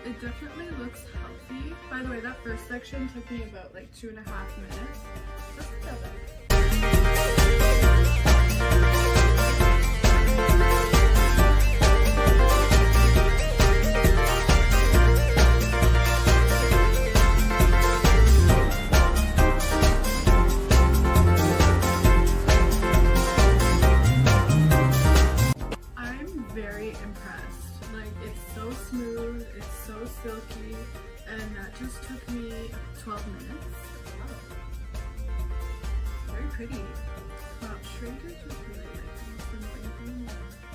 It definitely looks healthy. By the way, that first section took me about like 2.5 minutes. That's not that bad. I'm very impressed. Like, it's so smooth, it's so silky, and that just took me 12 minutes. Wow. Very pretty. Wow, shrinkage is really like the main thing.